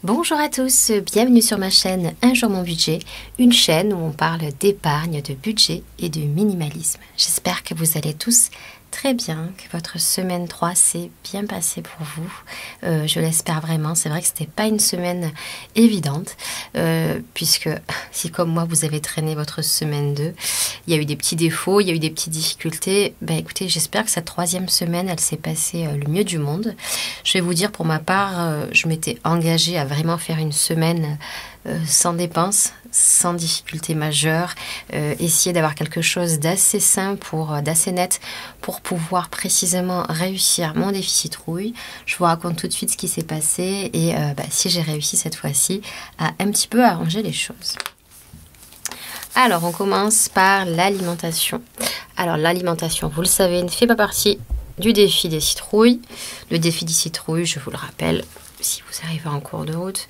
Bonjour à tous, bienvenue sur ma chaîne Un jour mon budget, une chaîne où on parle d'épargne, de budget et de minimalisme. J'espère que vous allez tous très bien, que votre semaine 3 s'est bien passée pour vous. Je l'espère vraiment. C'est vrai que c'était pas une semaine évidente, puisque si comme moi vous avez traîné votre semaine 2, il y a eu des petits défauts, il y a eu des petites difficultés. Ben écoutez, j'espère que cette troisième semaine, elle s'est passée le mieux du monde. Je vais vous dire, pour ma part, je m'étais engagée à vraiment faire une semaine sans dépenses, sans difficulté majeure, essayer d'avoir quelque chose d'assez simple, d'assez net pour pouvoir précisément réussir mon défi citrouille. Je vous raconte tout de suite ce qui s'est passé et si j'ai réussi cette fois-ci à un petit peu arranger les choses. Alors, on commence par l'alimentation. Alors, l'alimentation, vous le savez, ne fait pas partie du défi des citrouilles. Le défi des citrouilles, je vous le rappelle, si vous arrivez en cours de route,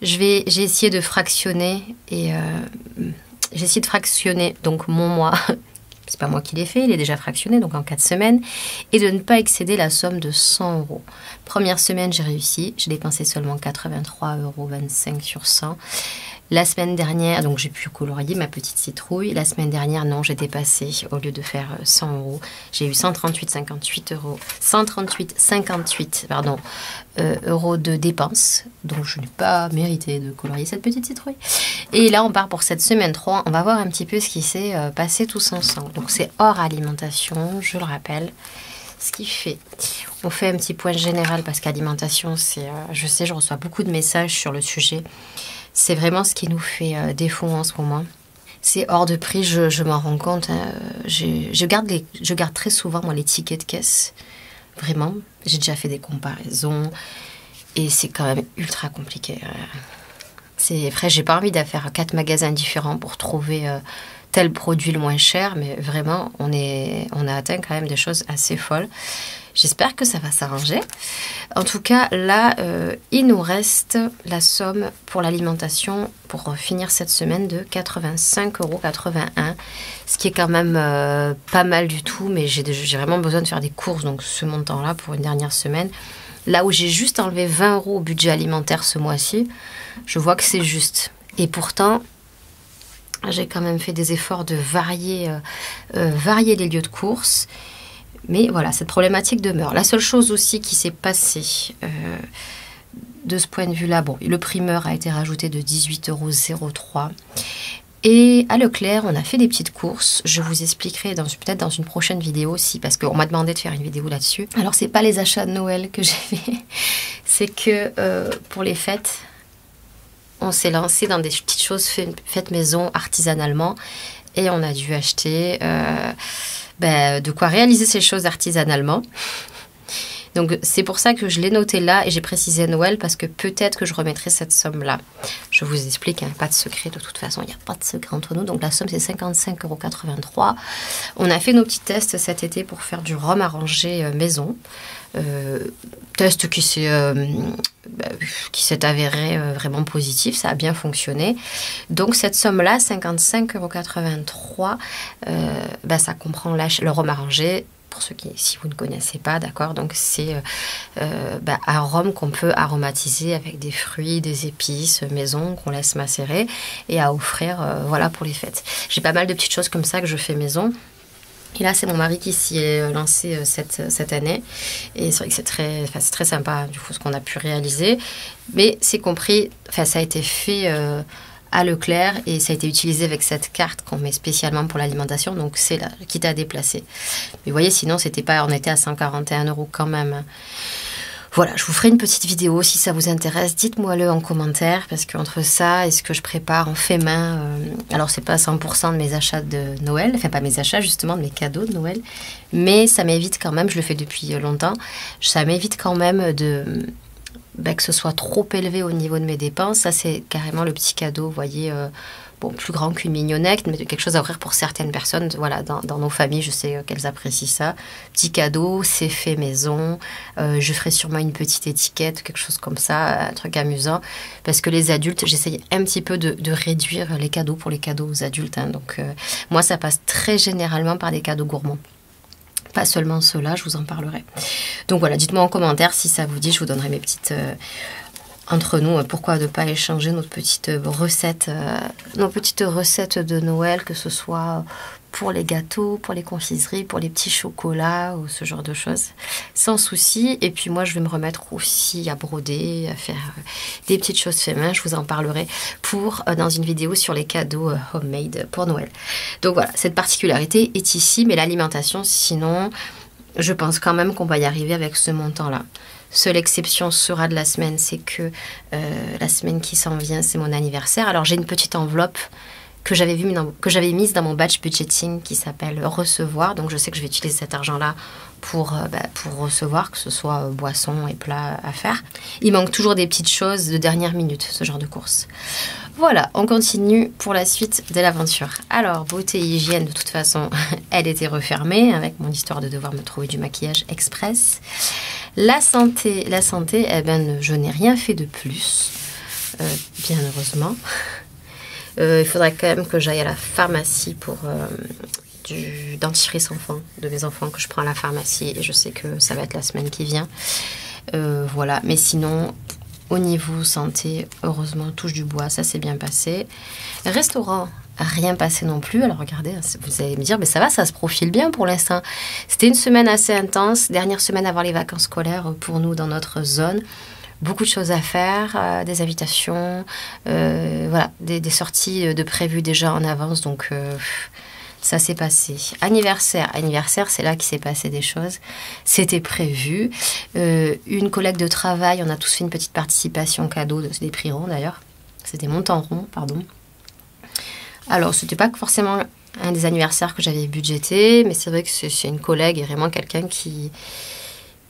j'ai essayé de fractionner donc mon mois. C'est pas moi qui l'ai fait, il est déjà fractionné, donc en 4 semaines, et de ne pas excéder la somme de 100 €. Première semaine, j'ai réussi, j'ai dépensé seulement 83,25 € sur 100. La semaine dernière, donc j'ai pu colorier ma petite citrouille. La semaine dernière, non, j'ai dépassé. Au lieu de faire 100 €, j'ai eu 138,58 euros de dépenses. Donc je n'ai pas mérité de colorier cette petite citrouille. Et là, on part pour cette semaine 3. On va voir un petit peu ce qui s'est passé tous ensemble. Donc c'est hors alimentation, je le rappelle. Ce qui fait, on fait un petit point général parce qu'alimentation, c'est, je sais, je reçois beaucoup de messages sur le sujet. C'est vraiment ce qui nous fait défaut en ce moment. C'est hors de prix, je m'en rends compte. Hein. Je garde très souvent moi, les tickets de caisse. Vraiment, j'ai déjà fait des comparaisons et c'est quand même ultra compliqué. C'est vrai, j'ai pas envie de faire 4 magasins différents pour trouver tel produit le moins cher, mais vraiment, on a atteint quand même des choses assez folles. J'espère que ça va s'arranger. En tout cas, là, il nous reste la somme pour l'alimentation pour finir cette semaine de 85,81 €, ce qui est quand même pas mal du tout, mais j'ai vraiment besoin de faire des courses, donc ce montant-là pour une dernière semaine. Là où j'ai juste enlevé 20 € au budget alimentaire ce mois-ci, je vois que c'est juste. Et pourtant, j'ai quand même fait des efforts de varier les lieux de course. Mais voilà, cette problématique demeure. La seule chose aussi qui s'est passée de ce point de vue-là, bon, le primeur a été rajouté de 18,03 €. Et à Leclerc, on a fait des petites courses. Je vous expliquerai peut-être dans une prochaine vidéo aussi, parce qu'on m'a demandé de faire une vidéo là-dessus. Alors, c'est pas les achats de Noël que j'ai fait, c'est que pour les fêtes, on s'est lancé dans des petites choses faites maison, artisanalement, et on a dû acheter de quoi réaliser ces choses artisanalement. Donc c'est pour ça que je l'ai noté là et j'ai précisé Noël parce que peut-être que je remettrai cette somme-là. Je vous explique, hein, pas de secret de toute façon, il n'y a pas de secret entre nous. Donc la somme c'est 55,83 €. On a fait nos petits tests cet été pour faire du rhum arrangé maison. Test qui s'est avéré vraiment positif, ça a bien fonctionné. Donc cette somme-là, 55,83 €, ça comprend le rhum arrangé. Pour ceux si vous ne connaissez pas, d'accord, donc c'est un rhum qu'on peut aromatiser avec des fruits, des épices maison qu'on laisse macérer et à offrir pour les fêtes. J'ai pas mal de petites choses comme ça que je fais maison. Et là, c'est mon mari qui s'y est lancé cette année. Et c'est vrai que c'est très sympa, du coup, ce qu'on a pu réaliser. Mais c'est compris, ça a été fait à Leclerc et ça a été utilisé avec cette carte qu'on met spécialement pour l'alimentation. Donc, c'est là, quitte à déplacer. Mais vous voyez, sinon, on était à 141 € quand même. Voilà, je vous ferai une petite vidéo si ça vous intéresse. Dites-moi-le en commentaire parce qu'entre ça et ce que je prépare en fait main, alors c'est pas 100% de mes achats de Noël, enfin pas mes achats justement, de mes cadeaux de Noël, mais ça m'évite quand même, je le fais depuis longtemps, ça m'évite quand même que ce soit trop élevé au niveau de mes dépenses. Ça c'est carrément le petit cadeau, vous voyez, plus grand qu'une mignonnette, mais quelque chose à offrir pour certaines personnes. Voilà, dans nos familles, je sais qu'elles apprécient ça. Petit cadeau, c'est fait maison. Je ferai sûrement une petite étiquette, quelque chose comme ça, un truc amusant. Parce que les adultes, j'essaye un petit peu de réduire les cadeaux pour les cadeaux aux adultes. Hein. Donc, moi, ça passe très généralement par des cadeaux gourmands. Pas seulement ceux-là, je vous en parlerai. Donc voilà, dites-moi en commentaire si ça vous dit, je vous donnerai mes petites entre nous, pourquoi ne pas échanger nos petites recettes de Noël, que ce soit pour les gâteaux, pour les confiseries, pour les petits chocolats ou ce genre de choses, sans souci. Et puis moi, je vais me remettre aussi à broder, à faire des petites choses fait main. Je vous en parlerai dans une vidéo sur les cadeaux homemade pour Noël. Donc voilà, cette particularité est ici, mais l'alimentation, sinon, je pense quand même qu'on va y arriver avec ce montant-là. Seule exception sera de la semaine, c'est que la semaine qui s'en vient, c'est mon anniversaire. Alors j'ai une petite enveloppe que j'avais mise dans mon batch budgeting qui s'appelle recevoir. Donc je sais que je vais utiliser cet argent-là pour recevoir, que ce soit boissons et plats à faire. Il manque toujours des petites choses de dernière minute, ce genre de courses. Voilà, on continue pour la suite de l'aventure. Alors, beauté et hygiène, de toute façon, elle était refermée avec mon histoire de devoir me trouver du maquillage express. La santé, eh ben, je n'ai rien fait de plus, bien heureusement. Il faudrait quand même que j'aille à la pharmacie pour du dentifrice enfant, de mes enfants que je prends à la pharmacie. Et je sais que ça va être la semaine qui vient. Voilà, mais sinon, au niveau santé, heureusement, touche du bois, ça s'est bien passé. Restaurant, rien passé non plus. Alors regardez, vous allez me dire, mais ça va, ça se profile bien pour l'instant. C'était une semaine assez intense, dernière semaine avant les vacances scolaires pour nous dans notre zone. Beaucoup de choses à faire, des invitations, voilà, des sorties de prévues déjà en avance, donc ça s'est passé. Anniversaire, c'est là qu'il s'est passé des choses. C'était prévu. Une collègue de travail, on a tous fait une petite participation cadeau, des prix ronds d'ailleurs. C'était montant rond, pardon. Alors, c'était pas forcément un des anniversaires que j'avais budgété, mais c'est vrai que c'est une collègue et vraiment quelqu'un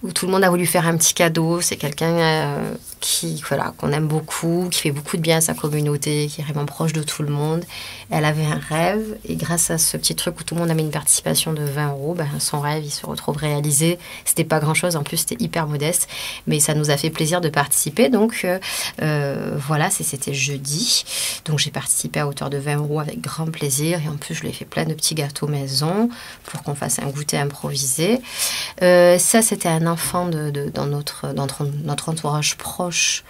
où tout le monde a voulu faire un petit cadeau. C'est quelqu'un qu'on aime beaucoup, qui fait beaucoup de bien à sa communauté, qui est vraiment proche de tout le monde. Elle avait un rêve et grâce à ce petit truc où tout le monde a mis une participation de 20 €, ben, son rêve, il se retrouve réalisé. C'était pas grand-chose, en plus c'était hyper modeste, mais ça nous a fait plaisir de participer. Donc voilà, c'était jeudi. Donc j'ai participé à hauteur de 20 € avec grand plaisir et en plus je lui ai fait plein de petits gâteaux maison pour qu'on fasse un goûter improvisé. Ça, c'était un enfant dans notre entourage proche.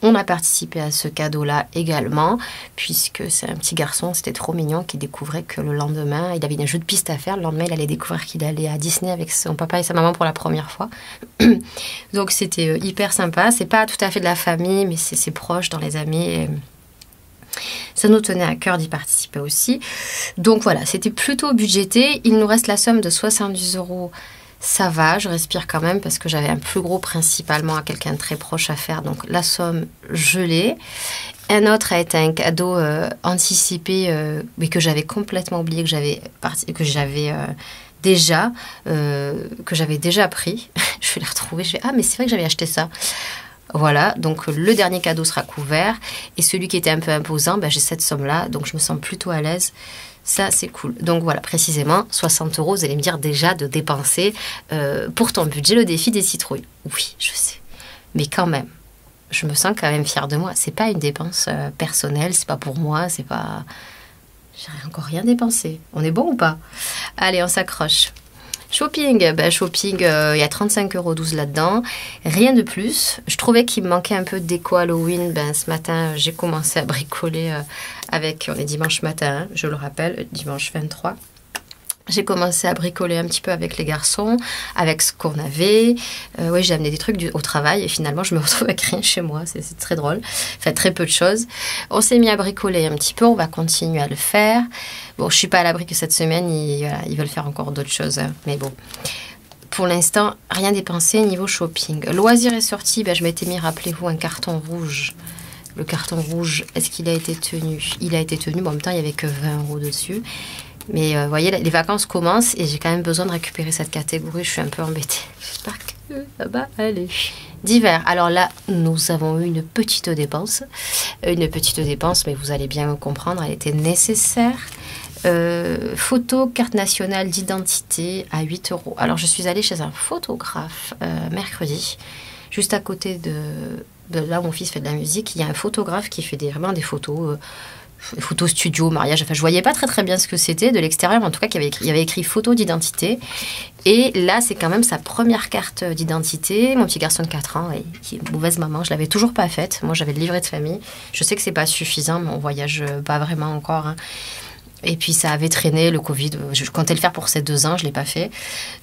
On a participé à ce cadeau-là également, puisque c'est un petit garçon, c'était trop mignon, qui découvrait que le lendemain, il avait un jeu de piste à faire. Le lendemain, il allait découvrir qu'il allait à Disney avec son papa et sa maman pour la première fois. Donc c'était hyper sympa. C'est pas tout à fait de la famille, mais c'est proche dans les amis. Et ça nous tenait à cœur d'y participer aussi. Donc voilà, c'était plutôt budgété. Il nous reste la somme de 70 €. Ça va, je respire quand même parce que j'avais un plus gros principalement à quelqu'un de très proche à faire. Donc la somme, je l'ai. Un autre a été un cadeau anticipé, mais que j'avais complètement oublié que j'avais déjà pris. Je vais les retrouver. Ah, mais c'est vrai que j'avais acheté ça. Voilà, donc le dernier cadeau sera couvert. Et celui qui était un peu imposant, ben, j'ai cette somme-là. Donc je me sens plutôt à l'aise. Ça, c'est cool. Donc voilà, précisément, 60 €, vous allez me dire déjà de dépenser pour ton budget le défi des citrouilles. Oui, je sais. Mais quand même, je me sens quand même fière de moi. C'est pas une dépense personnelle, c'est pas pour moi, c'est pas... J'ai encore rien dépensé. On est bon ou pas? Allez, on s'accroche. Shopping, il y a 35,12 € là-dedans. Rien de plus. Je trouvais qu'il me manquait un peu de déco Halloween. Ce matin, j'ai commencé à bricoler on est dimanche matin, hein, je le rappelle, dimanche 23. J'ai commencé à bricoler un petit peu avec les garçons, avec ce qu'on avait. Oui, j'ai amené des trucs au travail et finalement, je me retrouve avec rien chez moi. C'est très drôle. Enfin, très peu de choses. On s'est mis à bricoler un petit peu. On va continuer à le faire. Bon, je suis pas à l'abri que cette semaine, ils veulent faire encore d'autres choses. Hein. Mais bon, pour l'instant, rien dépensé niveau shopping. Loisirs et sorties, je m'étais mis, rappelez-vous, un carton rouge. Le carton rouge, est-ce qu'il a été tenu? Il a été tenu. Bon, en même temps, il n'y avait que 20 € dessus. Mais vous voyez, les vacances commencent et j'ai quand même besoin de récupérer cette catégorie. Je suis un peu embêtée. J'espère que ça va aller. D'hiver. Alors là, nous avons eu une petite dépense. Mais vous allez bien me comprendre, elle était nécessaire. Photo, carte nationale d'identité à 8 €. Alors, je suis allée chez un photographe mercredi, juste à côté de là où mon fils fait de la musique. Il y a un photographe qui fait vraiment des photos... photo studio, mariage. Enfin, je voyais pas très bien ce que c'était de l'extérieur. En tout cas, il y avait écrit photo d'identité. Et là, c'est quand même sa première carte d'identité. Mon petit garçon de 4 ans, qui est une mauvaise maman, je l'avais toujours pas faite. Moi, j'avais le livret de famille. Je sais que c'est pas suffisant, mais on voyage pas vraiment encore. Hein. Et puis, ça avait traîné, le Covid. Je comptais le faire pour ces 2 ans, je l'ai pas fait.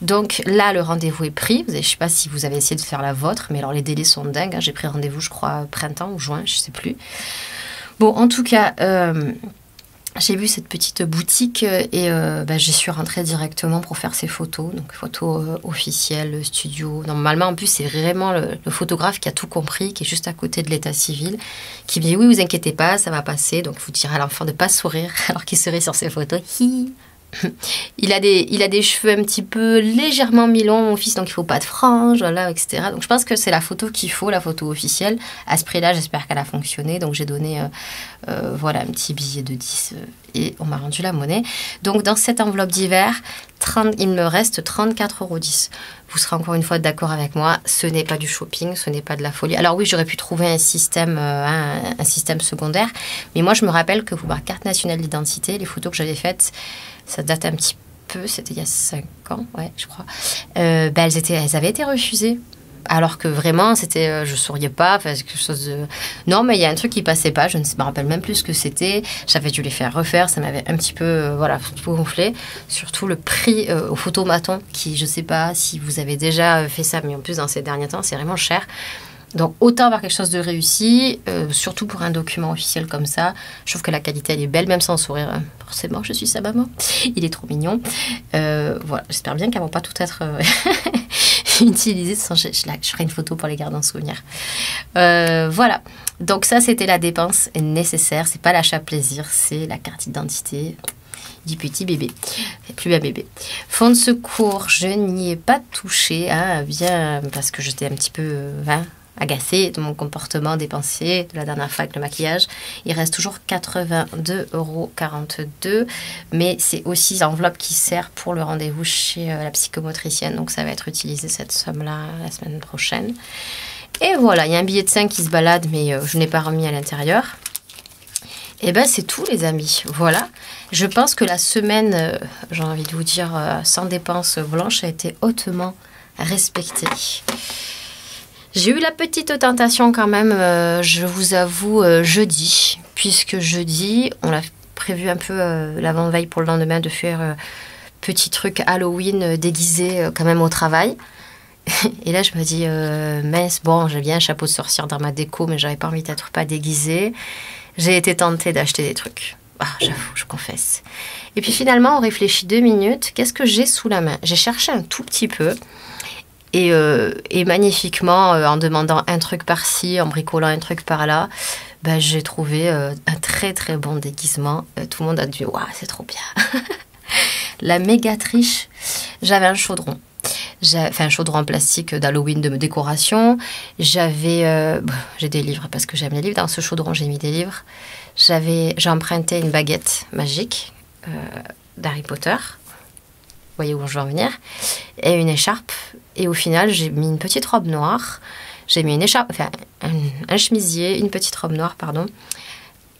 Donc là, le rendez-vous est pris. Je sais pas si vous avez essayé de faire la vôtre, mais alors les délais sont dingues. Hein. J'ai pris rendez-vous, je crois, printemps ou juin, je sais plus. Bon, en tout cas, j'ai vu cette petite boutique et j'y suis rentrée directement pour faire ces photos. Donc, photos officielles, studio. Normalement, en plus, c'est vraiment le photographe qui a tout compris, qui est juste à côté de l'état civil, qui me dit « Oui, vous inquiétez pas, ça va passer. » Donc, vous direz à l'enfant de ne pas sourire alors qu'il sourit sur ses photos. Hi. Il a des cheveux un petit peu légèrement mi-longs, mon fils, donc il faut pas de franges, voilà, etc. Donc je pense que c'est la photo qu'il faut, la photo officielle. À ce prix-là, j'espère qu'elle a fonctionné. Donc j'ai donné voilà, un petit billet de 10 et on m'a rendu la monnaie. Donc dans cette enveloppe d'hiver, il me reste 34,10 €. Vous serez encore une fois d'accord avec moi, ce n'est pas du shopping, ce n'est pas de la folie. Alors oui, j'aurais pu trouver un système secondaire, mais moi je me rappelle que pour ma carte nationale d'identité, les photos que j'avais faites, ça date un petit peu, c'était il y a 5 ans, ouais, je crois. Elles avaient été refusées. Alors que vraiment, c'était, je souriais pas, enfin, quelque chose de... Non, mais il y a un truc qui passait pas, je ne me rappelle même plus ce que c'était. J'avais dû les faire refaire, ça m'avait un petit peu, gonflé. Surtout le prix au photomaton, qui, je sais pas si vous avez déjà fait ça, mais en plus, dans ces derniers temps, c'est vraiment cher. Donc, autant avoir quelque chose de réussi, surtout pour un document officiel comme ça. Je trouve que la qualité, elle est belle, même sans sourire. Forcément, je suis sa maman. Il est trop mignon. Voilà, j'espère bien qu'elles vont pas tout être utilisées. Je ferai une photo pour les garder en souvenir. Voilà. Donc, ça, c'était la dépense nécessaire. C'est pas l'achat plaisir, c'est la carte d'identité du petit bébé. Plus un bébé. Fonds de secours, je n'y ai pas touché. Hein, bien, parce que j'étais un petit peu... agacée de mon comportement dépensier de la dernière fois avec le maquillage. Il reste toujours 82,42 €, mais c'est aussi l'enveloppe qui sert pour le rendez-vous chez la psychomotricienne, donc ça va être utilisé cette somme-là la semaine prochaine. Et voilà, il y a un billet de 5 qui se balade, mais je n'ai pas remis à l'intérieur. Et ben c'est tout les amis, voilà. Je pense que la semaine, j'ai envie de vous dire, sans dépenses blanches a été hautement respectée. J'ai eu la petite tentation quand même, je vous avoue, jeudi. Puisque jeudi, on a prévu un peu l'avant-veille pour le lendemain de faire petit truc Halloween déguisé quand même au travail. Et là, je me dis, mince, bon, j'ai bien un chapeau de sorcière dans ma déco, mais j'avais pas envie d'être pas déguisée. J'ai été tentée d'acheter des trucs. Ah, j'avoue, je confesse. Et puis finalement, on réfléchit 2 minutes. Qu'est-ce que j'ai sous la main? J'ai cherché un tout petit peu. Et magnifiquement, en demandant un truc par-ci, en bricolant un truc par-là, j'ai trouvé un très très bon déguisement. Tout le monde a dit « Waouh, c'est trop bien !» La méga triche, j'avais un chaudron. Un chaudron en plastique d'Halloween de décoration. J'ai des livres parce que j'aime les livres. Dans ce chaudron, j'ai mis des livres. J'ai emprunté une baguette magique d'Harry Potter. Vous voyez où je veux en venir. Et une écharpe. Et au final, j'ai mis une petite robe noire. J'ai mis une écharpe, un chemisier, une petite robe noire, pardon.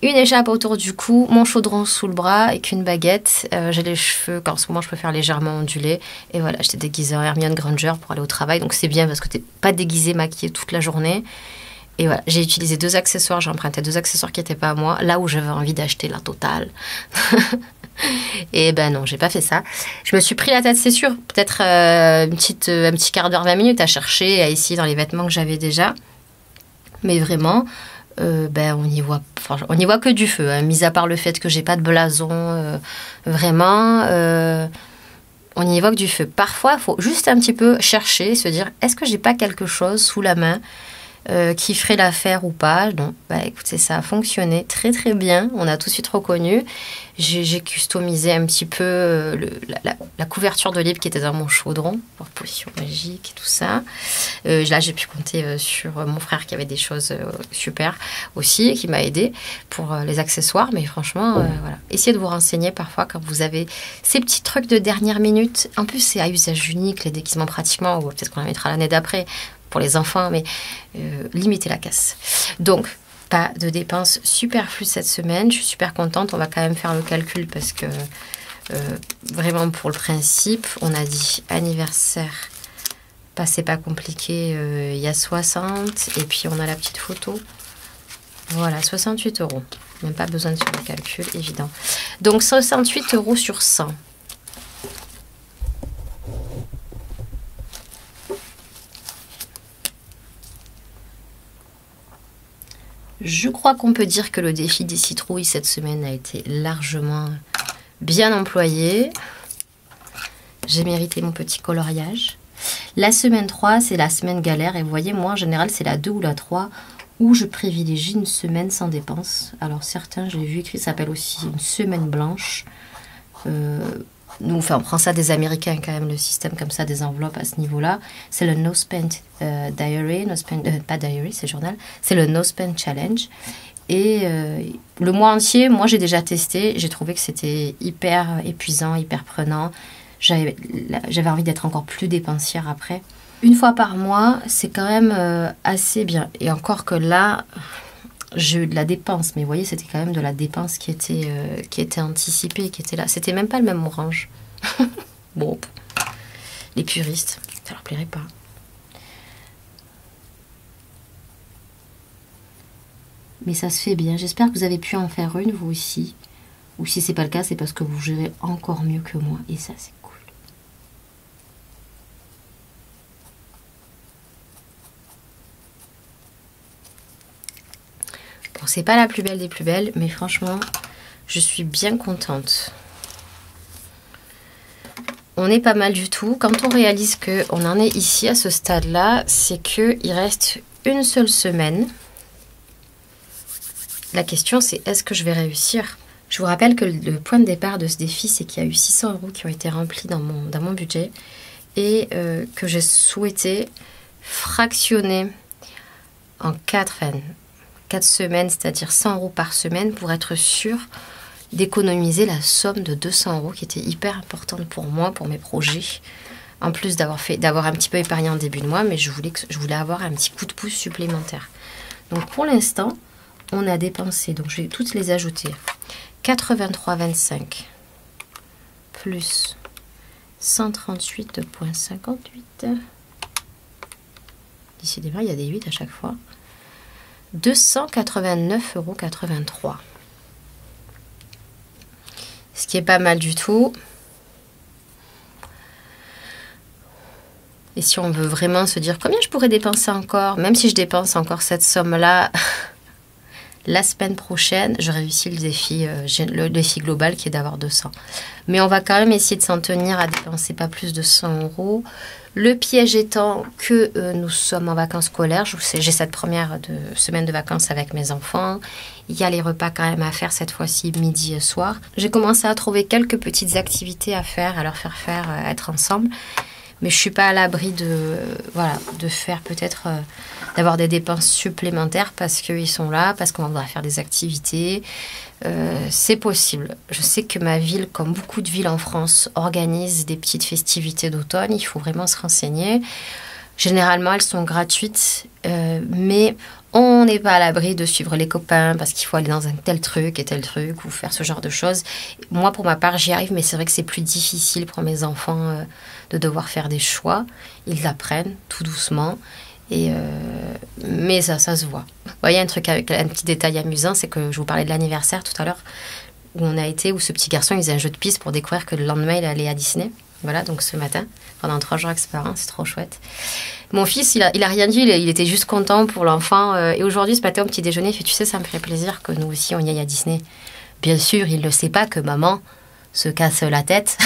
Une écharpe autour du cou, mon chaudron sous le bras avec une baguette. J'ai les cheveux qu'en ce moment, je peux faire légèrement ondulés. Et voilà, j'étais déguisée en Hermione Granger pour aller au travail. Donc c'est bien parce que t'es pas déguisée, maquillée toute la journée. Et voilà, j'ai utilisé 2 accessoires. J'ai emprunté 2 accessoires qui n'étaient pas à moi. Là où j'avais envie d'acheter la totale. Et non, j'ai pas fait ça. Je me suis pris la tête, c'est sûr. Peut-être un petit quart d'heure, 20 minutes à chercher, à essayer dans les vêtements que j'avais déjà. Mais vraiment, on y voit que du feu. Hein. Mis à part le fait que j'ai pas de blason, vraiment, on y voit que du feu. Parfois, il faut juste un petit peu chercher, se dire, est-ce que j'ai pas quelque chose sous la main qui ferait l'affaire ou pas? Non, écoutez, ça a fonctionné très très bien. On a tout de suite reconnu. J'ai customisé un petit peu la couverture de livre qui était dans mon chaudron pour potion magique et tout ça. Là, j'ai pu compter sur mon frère qui avait des choses super aussi, qui m'a aidé pour les accessoires. Mais franchement, voilà. Essayez de vous renseigner parfois quand vous avez ces petits trucs de dernière minute. En plus, c'est à usage unique, les déguisements pratiquement, ou peut-être qu'on la mettra l'année d'après pour les enfants, mais limitez la casse. Donc, Pas de dépenses superflues cette semaine. Je suis super contente. On va quand même faire le calcul parce que vraiment pour le principe, on a dit anniversaire. C'est pas compliqué. Il y a 60 et puis on a la petite photo. Voilà, 68 €. Même pas besoin de faire le calcul, évident. Donc 68 € sur 100. Je crois qu'on peut dire que le défi des citrouilles cette semaine a été largement bien employé. J'ai mérité mon petit coloriage. La semaine 3, c'est la semaine galère. Et vous voyez, moi, en général, c'est la 2 ou la 3 où je privilégie une semaine sans dépenses. Alors, certains, je l'ai vu écrit, ça s'appelle aussi une semaine blanche. Nous, enfin, on prend ça des Américains quand même, le système comme ça, des enveloppes à ce niveau-là. C'est le No Spend Diary, pas Diary, c'est journal. C'est le No Spend Challenge. Et le mois entier, moi, j'ai déjà testé. J'ai trouvé que c'était hyper épuisant, hyper prenant. J'avais envie d'être encore plus dépensière après. Une fois par mois, c'est quand même assez bien. Et encore que là, j'ai eu de la dépense. Mais vous voyez, c'était quand même de la dépense qui était anticipée, qui était là. C'était même pas le même orange. Bon, les puristes, ça leur plairait pas. Mais ça se fait bien. J'espère que vous avez pu en faire une, vous aussi. Ou si c'est pas le cas, c'est parce que vous gérez encore mieux que moi. Et ça, c'est cool. Bon, c'est pas la plus belle des plus belles, mais franchement, je suis bien contente. On est pas mal du tout. Quand on réalise qu'on en est ici, à ce stade-là, c'est qu'il reste une seule semaine. La question, c'est est-ce que je vais réussir? Je vous rappelle que le point de départ de ce défi, c'est qu'il y a eu 600 € qui ont été remplis dans mon budget et que j'ai souhaité fractionner en 4 semaines, c'est-à-dire 100 € par semaine pour être sûre d'économiser la somme de 200 € qui était hyper importante pour moi, pour mes projets. En plus d'avoir un petit peu épargné en début de mois, mais je voulais avoir un petit coup de pouce supplémentaire. Donc pour l'instant, on a dépensé, donc je vais toutes les ajouter, 83,25 plus 138,58. Décidément, il y a des 8 à chaque fois. 289,83 €. Ce qui est pas mal du tout. Et si on veut vraiment se dire combien je pourrais dépenser encore, même si je dépense encore cette somme-là, la semaine prochaine, je réussis le défi global qui est d'avoir 200. Mais on va quand même essayer de s'en tenir à dépenser pas plus de 100 €. Le piège étant que nous sommes en vacances scolaires. J'ai cette première semaine de vacances avec mes enfants. Il y a les repas quand même à faire cette fois-ci, midi et soir. J'ai commencé à trouver quelques petites activités à faire, à leur faire faire, être ensemble. Mais je ne suis pas à l'abri de faire peut-être, d'avoir des dépenses supplémentaires parce qu'ils sont là, parce qu'on va faire des activités. C'est possible. Je sais que ma ville, comme beaucoup de villes en France, organise des petites festivités d'automne. Il faut vraiment se renseigner. Généralement, elles sont gratuites, mais on n'est pas à l'abri de suivre les copains parce qu'il faut aller dans un tel truc et tel truc ou faire ce genre de choses. Moi, pour ma part, j'y arrive, mais c'est vrai que c'est plus difficile pour mes enfants de devoir faire des choix. Ils apprennent tout doucement, mais ça se voit. Vous voyez, un petit détail amusant, c'est que je vous parlais de l'anniversaire tout à l'heure, où on a été, où ce petit garçon, il faisait un jeu de piste pour découvrir que le lendemain, il allait à Disney. Voilà, donc ce matin, pendant 3 jours avec ses parents, c'est trop chouette. Mon fils, il a rien dit, il était juste content pour l'enfant. Et aujourd'hui, ce matin, au petit déjeuner, il fait, tu sais, ça me ferait plaisir que nous aussi, on y aille à Disney. Bien sûr, il ne sait pas que maman se casse la tête,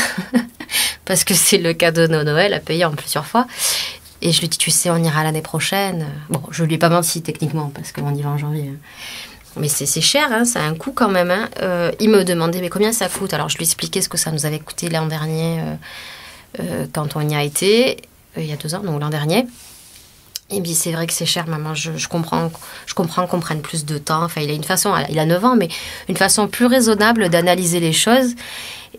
parce que c'est le cadeau de Noël à payer en plusieurs fois. Et je lui dis, tu sais, on ira l'année prochaine. Bon, je ne lui ai pas menti techniquement, parce qu'on y va en janvier. Mais c'est cher, hein, ça a un coût quand même. Hein. Il me demandait, mais combien ça coûte? Alors, je lui expliquais ce que ça nous avait coûté l'an dernier, quand on y a été, il y a 2 ans, donc l'an dernier. Il me dit, c'est vrai que c'est cher, maman, je comprends qu'on prenne plus de temps. Enfin, il a 9 ans, mais une façon plus raisonnable d'analyser les choses.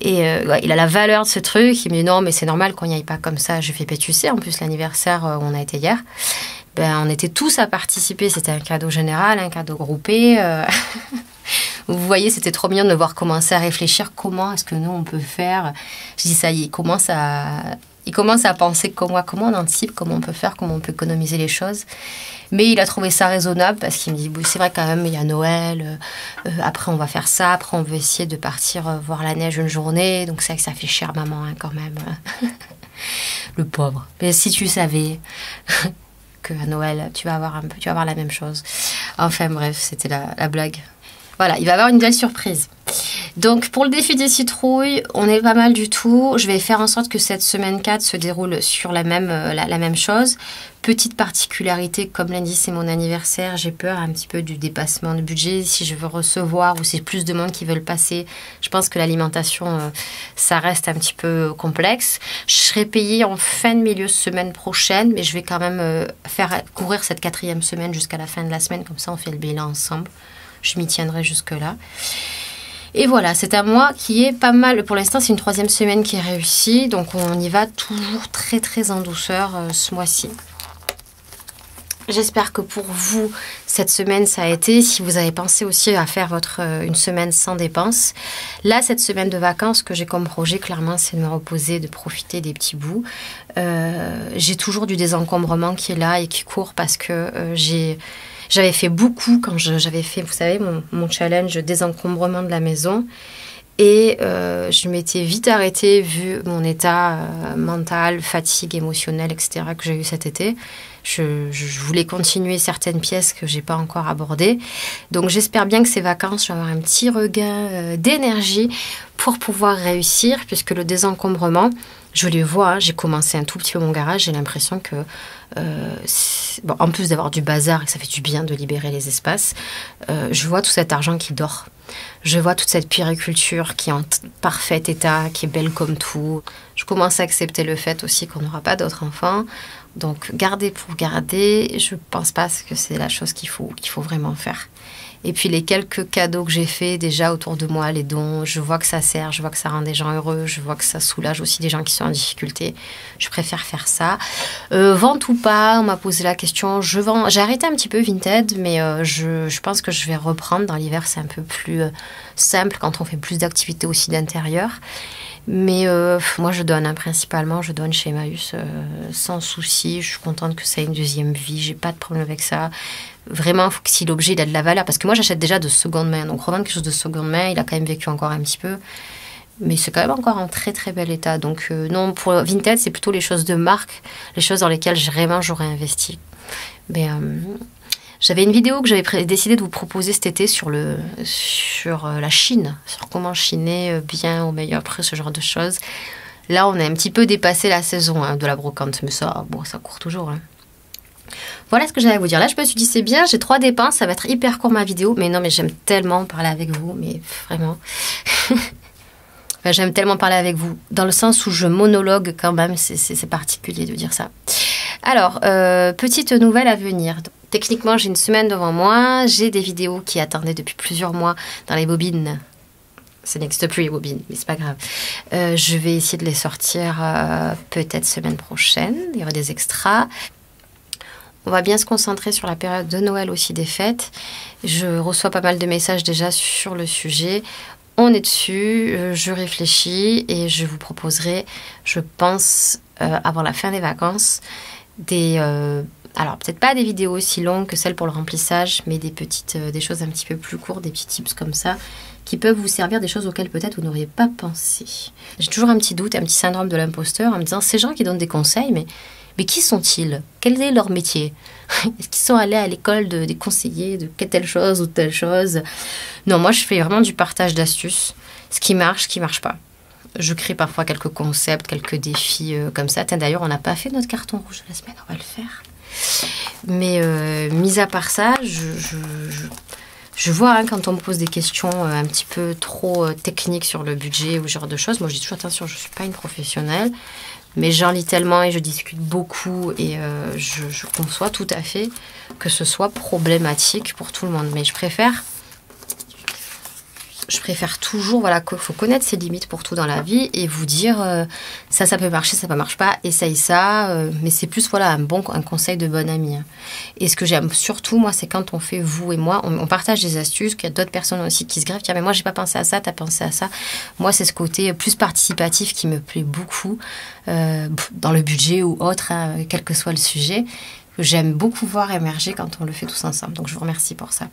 Et il a la valeur de ce truc. Il me dit, non, mais c'est normal qu'on n'y aille pas comme ça. Je fais, tu sais, en plus, l'anniversaire, on a été hier. ben, on était tous à participer. C'était un cadeau général, un cadeau groupé. Vous voyez, c'était trop mignon de me voir commencer à réfléchir comment est-ce que nous, on peut faire. Je dis, ça y est, il commence à penser comme moi, comment on anticipe, comment on peut faire, comment on peut économiser les choses. Mais il a trouvé ça raisonnable parce qu'il me dit, c'est vrai quand même, il y a Noël, après on va faire ça, après on veut essayer de partir voir la neige une journée. Donc c'est vrai que ça fait cher maman hein, quand même. Le pauvre. Mais si tu savais qu'à Noël, tu vas avoir la même chose. Enfin bref, c'était la blague. Voilà, il va y avoir une belle surprise. Donc, pour le défi des citrouilles, on est pas mal du tout. Je vais faire en sorte que cette semaine 4 se déroule sur la même chose. Petite particularité, comme lundi, c'est mon anniversaire, j'ai peur un petit peu du dépassement de budget. Si je veux recevoir ou c'est plus de monde qui veulent passer, je pense que l'alimentation, ça reste un petit peu complexe. Je serai payée en fin de milieu de semaine prochaine, mais je vais quand même faire courir cette 4e semaine jusqu'à la fin de la semaine. Comme ça, on fait le bilan ensemble. Je m'y tiendrai jusque-là. Et voilà, c'est un mois qui est pas mal. Pour l'instant, c'est une 3e semaine qui est réussie. Donc, on y va toujours très, très en douceur ce mois-ci. J'espère que pour vous, cette semaine, ça a été. Si vous avez pensé aussi à faire une semaine sans dépenses. Là, cette semaine de vacances que j'ai comme projet, clairement, c'est de me reposer, de profiter des petits bouts. J'ai toujours du désencombrement qui est là et qui court parce que j'avais fait beaucoup quand j'avais fait, vous savez, mon challenge désencombrement de la maison. Et je m'étais vite arrêtée vu mon état mental, fatigue émotionnelle, etc. que j'ai eu cet été. Je voulais continuer certaines pièces que j'ai pas encore abordées. Donc j'espère bien que ces vacances, je vais avoir un petit regain d'énergie pour pouvoir réussir, puisque le désencombrement, je les vois, hein, j'ai commencé un tout petit peu mon garage, j'ai l'impression que, en plus d'avoir du bazar et que ça fait du bien de libérer les espaces, je vois tout cet argent qui dort. Je vois toute cette puériculture qui est en parfait état, qui est belle comme tout. Je commence à accepter le fait aussi qu'on n'aura pas d'autres enfants. Donc, garder pour garder, je ne pense pas que c'est la chose qu'il faut vraiment faire. Et puis, les quelques cadeaux que j'ai faits déjà autour de moi, les dons, je vois que ça sert, je vois que ça rend des gens heureux, je vois que ça soulage aussi des gens qui sont en difficulté. Je préfère faire ça. Vente ou pas, on m'a posé la question. Je vends. J'ai arrêté un petit peu Vinted, mais je pense que je vais reprendre. Dans l'hiver, c'est un peu plus simple quand on fait plus d'activités aussi d'intérieur. Mais moi, je donne, hein, principalement, je donne chez Emmaüs sans souci. Je suis contente que ça ait une deuxième vie. J'ai pas de problème avec ça. Vraiment, il faut que si l'objet il a de la valeur, parce que moi, j'achète déjà de seconde main. Donc, revendre quelque chose de seconde main, il a quand même vécu encore un petit peu. Mais c'est quand même encore en très, très bel état. Donc, non, pour Vinted, c'est plutôt les choses de marque, les choses dans lesquelles vraiment j'aurais investi. Mais j'avais une vidéo que j'avais décidé de vous proposer cet été sur la Chine, sur comment chiner bien au meilleur prix, ce genre de choses. Là, on a un petit peu dépassé la saison de la brocante, mais ça, bon, ça court toujours. Hein. Voilà ce que j'allais vous dire. Là, je me suis dit, c'est bien, j'ai 3 dépenses, ça va être hyper court ma vidéo. Mais non, mais j'aime tellement parler avec vous, mais vraiment. Enfin, j'aime tellement parler avec vous, dans le sens où je monologue quand même, c'est particulier de dire ça. Alors, petite nouvelle à venir. Techniquement, j'ai une semaine devant moi, j'ai des vidéos qui attendaient depuis plusieurs mois dans les bobines. Ça n'existe plus les bobines, mais c'est pas grave. Je vais essayer de les sortir peut-être semaine prochaine, il y aura des extras. On va bien se concentrer sur la période de Noël aussi des fêtes. Je reçois pas mal de messages déjà sur le sujet. On est dessus, je réfléchis et je vous proposerai, je pense, avant la fin des vacances, alors peut-être pas des vidéos aussi longues que celles pour le remplissage, mais des choses un petit peu plus courtes, des petits tips comme ça, qui peuvent vous servir, des choses auxquelles peut-être vous n'auriez pas pensé. J'ai toujours un petit doute, un petit syndrome de l'imposteur en me disant, ces gens qui donnent des conseils, mais qui sont-ils? Quel est leur métier? Est-ce qu'ils sont allés à l'école des conseillers de telle chose ou telle chose? Non, moi je fais vraiment du partage d'astuces, ce qui marche pas. Je crée parfois quelques concepts, quelques défis comme ça. D'ailleurs, on n'a pas fait notre carton rouge de la semaine, on va le faire. Mais mis à part ça, je vois hein, quand on me pose des questions un petit peu trop techniques sur le budget ou ce genre de choses, moi je dis toujours attention, je ne suis pas une professionnelle, mais j'en lis tellement et je discute beaucoup et je conçois tout à fait que ce soit problématique pour tout le monde. Mais je préfère je préfère toujours, voilà, qu'il faut connaître ses limites pour tout dans la vie et vous dire ça peut marcher, ça ne marche pas, essaye ça. Mais c'est plus, voilà, un conseil de bonne amie. Hein. Et ce que j'aime surtout, moi, c'est quand on fait, vous et moi, on partage des astuces, qu'il y a d'autres personnes aussi qui se greffent, qui disent, mais moi, j'ai pas pensé à ça, t'as pensé à ça. Moi, c'est ce côté plus participatif qui me plaît beaucoup, dans le budget ou autre, hein, quel que soit le sujet. J'aime beaucoup voir émerger quand on le fait tous ensemble. Donc, je vous remercie pour ça.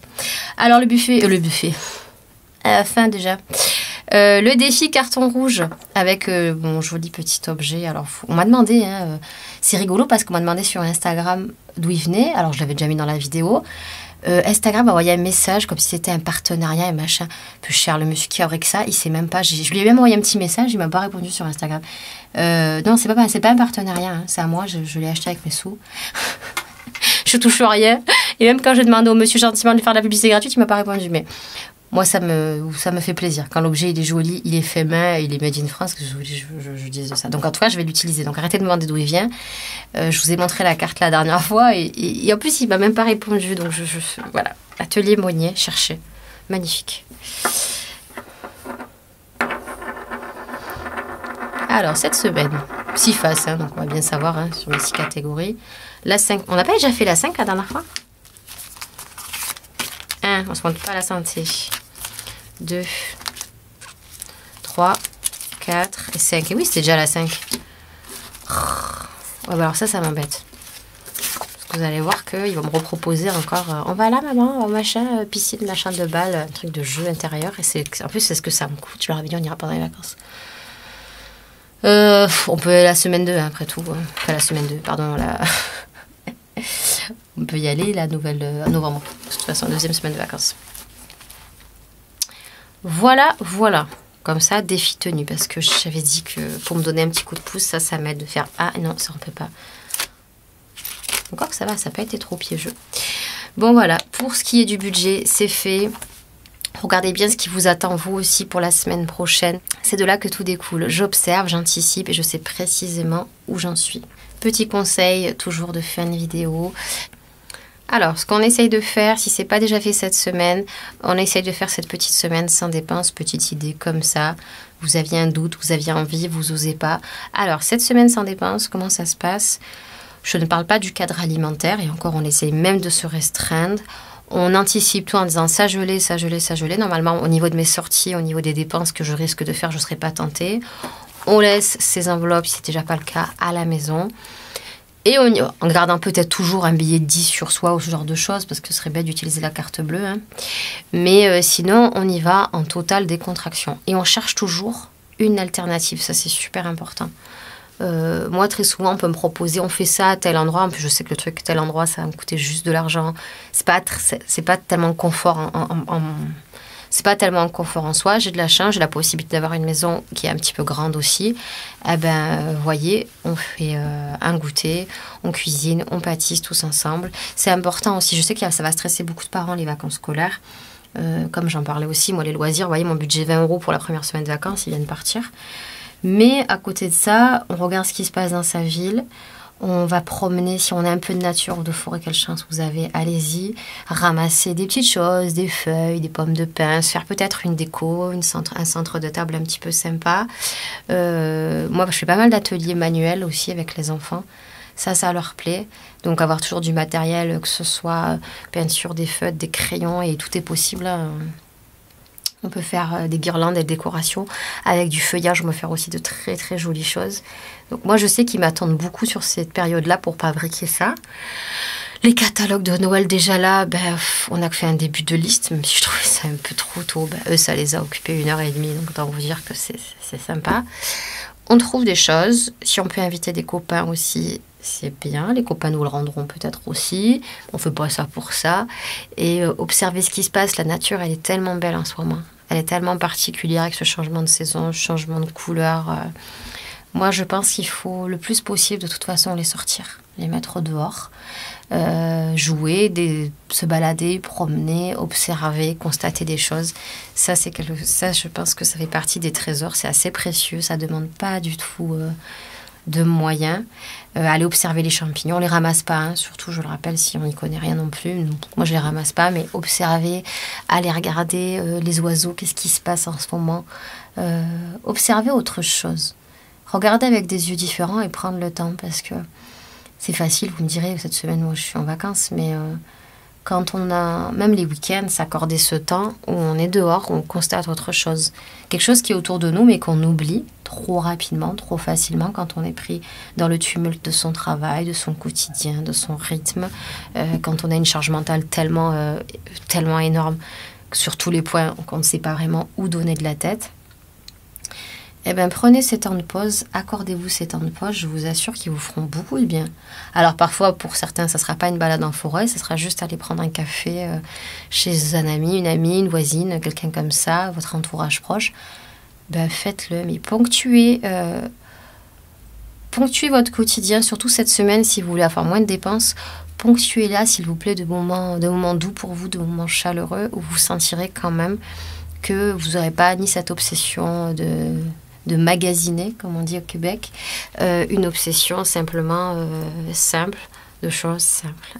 Alors, le buffet. À la fin, déjà. Le défi carton rouge avec mon joli petit objet. Alors, on m'a demandé, hein, c'est rigolo parce qu'on m'a demandé sur Instagram d'où il venait. Alors, je l'avais déjà mis dans la vidéo. Instagram m'a envoyé un message comme si c'était un partenariat et machin. Peu cher, le monsieur qui aurait que ça, il sait même pas. Je lui ai même envoyé un petit message, il m'a pas répondu sur Instagram. Non, c'est pas un partenariat, hein, c'est à moi, je l'ai acheté avec mes sous. Je touche rien. Et même quand j'ai demandé au monsieur gentiment de lui faire de la publicité gratuite, il m'a pas répondu. Mais moi, ça me fait plaisir. Quand l'objet il est joli, il est fait main, il est made in France, que je dise ça. Donc en tout cas, je vais l'utiliser. Donc arrêtez de me demander d'où il vient. Je vous ai montré la carte la dernière fois et en plus, il m'a même pas répondu. Donc voilà, atelier Monnier, cherchez. Magnifique. Alors, cette semaine, 6 faces, hein, donc on va bien savoir hein, sur les 6 catégories. La 5, on n'a pas déjà fait la 5 la dernière fois? 1, on se montre pas à la santé. 2, 3, 4 et 5. Et oui, c'était déjà la 5. Ouais, bah alors ça m'embête. Parce que vous allez voir qu'ils vont me reproposer encore. On va là, maman, machin, piscine, machin de balle, un truc de jeu intérieur. Et en plus, c'est ce que ça me coûte. Je leur avais dit, on ira pendant les vacances. On peut la semaine 2, hein, après tout. Pas la semaine 2, pardon. On peut y aller, la nouvelle novembre. De toute façon, deuxième semaine de vacances. Voilà. Comme ça, défi tenu. Parce que j'avais dit que pour me donner un petit coup de pouce, ça m'aide de faire... Ah non, ça on peut pas. Encore que ça va, ça n'a pas été trop piégeux. Bon, voilà. Pour ce qui est du budget, c'est fait. Regardez bien ce qui vous attend, vous aussi, pour la semaine prochaine. C'est de là que tout découle. J'observe, j'anticipe et je sais précisément où j'en suis. Petit conseil, toujours de faire une vidéo. Alors, ce qu'on essaye de faire, si ce n'est pas déjà fait cette semaine, on essaye de faire cette petite semaine sans dépense, petite idée comme ça. Vous aviez un doute, vous aviez envie, vous n'osez pas. Alors, cette semaine sans dépense, comment ça se passe? Je ne parle pas du cadre alimentaire et encore, on essaye même de se restreindre. On anticipe tout en disant ça je l'ai. Normalement, au niveau de mes sorties, au niveau des dépenses que je risque de faire, je ne serai pas tentée. On laisse ces enveloppes, si ce n'est déjà pas le cas, à la maison. Et en gardant peut-être toujours un billet de 10 sur soi ou ce genre de choses, parce que ce serait bête d'utiliser la carte bleue. Hein. Mais sinon, on y va en totale décontraction. Et on cherche toujours une alternative. Ça, c'est super important. Moi, très souvent, on peut me proposer, on fait ça à tel endroit. En plus, je sais que le truc, tel endroit, ça va me coûter juste de l'argent. C'est pas tellement confort c'est pas tellement confort en soi. J'ai de la chance, j'ai la possibilité d'avoir une maison qui est un petit peu grande aussi. Eh ben, vous voyez, on fait un goûter, on cuisine, on pâtisse tous ensemble. C'est important aussi. Je sais que ça va stresser beaucoup de parents, les vacances scolaires. Comme j'en parlais aussi, moi, les loisirs, vous voyez, mon budget 20 € pour la première semaine de vacances, ils viennent partir. Mais à côté de ça, on regarde ce qui se passe dans sa ville. On va promener, si on a un peu de nature ou de forêt, quelle chance vous avez, allez-y. Ramasser des petites choses, des feuilles, des pommes de pin, se faire peut-être une déco, un centre de table un petit peu sympa. Moi, je fais pas mal d'ateliers manuels aussi avec les enfants. Ça leur plaît. Donc avoir toujours du matériel, que ce soit peinture, des feutres, des crayons, et tout est possible. On peut faire des guirlandes et des décorations. Avec du feuillage, on peut faire aussi de très très jolies choses. Donc moi, je sais qu'ils m'attendent beaucoup sur cette période-là pour fabriquer ça. Les catalogues de Noël déjà là, on a fait un début de liste, même si je trouvais ça un peu trop tôt. Eux, ça les a occupés 1h30, donc autant vous dire que c'est sympa. On trouve des choses. Si on peut inviter des copains aussi, c'est bien. Les copains nous le rendront peut-être aussi. On ne fait pas ça pour ça. Et observer ce qui se passe. La nature, elle est tellement belle en ce moment. Elle est tellement particulière avec ce changement de saison, ce changement de couleur. Moi, je pense qu'il faut le plus possible, de toute façon, les sortir, les mettre dehors, jouer, se balader, promener, observer, constater des choses. Ça, je pense que ça fait partie des trésors. C'est assez précieux. Ça ne demande pas du tout de moyens. Aller observer les champignons, on les ramasse pas, hein, surtout je le rappelle si on n'y connaît rien non plus. Moi je les ramasse pas, mais observer, aller regarder les oiseaux, qu'est-ce qui se passe en ce moment, observer autre chose, regarder avec des yeux différents et prendre le temps parce que c'est facile, vous me direz, cette semaine moi je suis en vacances, mais quand on a, même les week-ends, s'accorder ce temps où on est dehors, où on constate autre chose. Quelque chose qui est autour de nous, mais qu'on oublie trop rapidement, trop facilement, quand on est pris dans le tumulte de son travail, de son quotidien, de son rythme, quand on a une charge mentale tellement énorme sur tous les points qu'on ne sait pas vraiment où donner de la tête. Eh bien, prenez ces temps de pause, accordez-vous ces temps de pause, je vous assure qu'ils vous feront beaucoup de bien. Alors parfois, pour certains, ça ne sera pas une balade en forêt, ça sera juste aller prendre un café chez un ami, une voisine, quelqu'un comme ça, votre entourage proche. Ben, faites-le, mais ponctuez votre quotidien, surtout cette semaine, si vous voulez avoir moins de dépenses. Ponctuez-la, s'il vous plaît, de moments doux pour vous, de moments chaleureux, où vous sentirez quand même que vous n'aurez pas ni cette obsession de magasiner, comme on dit au Québec, une obsession simplement simple, de choses simples.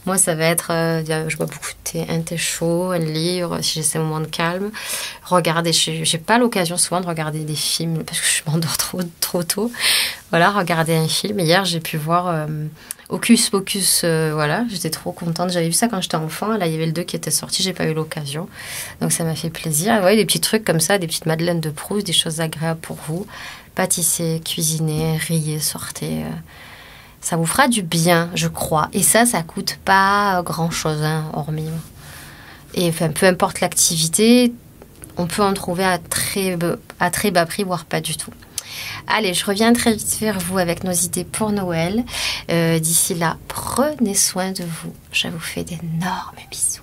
Moi, ça va être, je bois beaucoup de thé, un thé chaud, un livre, si j'ai ces moments de calme. Regarder, j'ai pas l'occasion souvent de regarder des films, parce que je m'endors trop tôt. Voilà, regarder un film. Hier, j'ai pu voir Hocus Pocus, voilà, j'étais trop contente. J'avais vu ça quand j'étais enfant. Là, il y avait le 2 qui était sorti, j'ai pas eu l'occasion. Donc, ça m'a fait plaisir. Vous voyez, des petits trucs comme ça, des petites madeleines de Proust, des choses agréables pour vous. Pâtissez, cuisinez, riez, sortez. Ça vous fera du bien, je crois. Et ça coûte pas grand-chose, hein, hormis. Et enfin, peu importe l'activité, on peut en trouver à très bas prix, voire pas du tout. Allez, je reviens très vite vers vous avec nos idées pour Noël. D'ici là, prenez soin de vous. Je vous fais d'énormes bisous.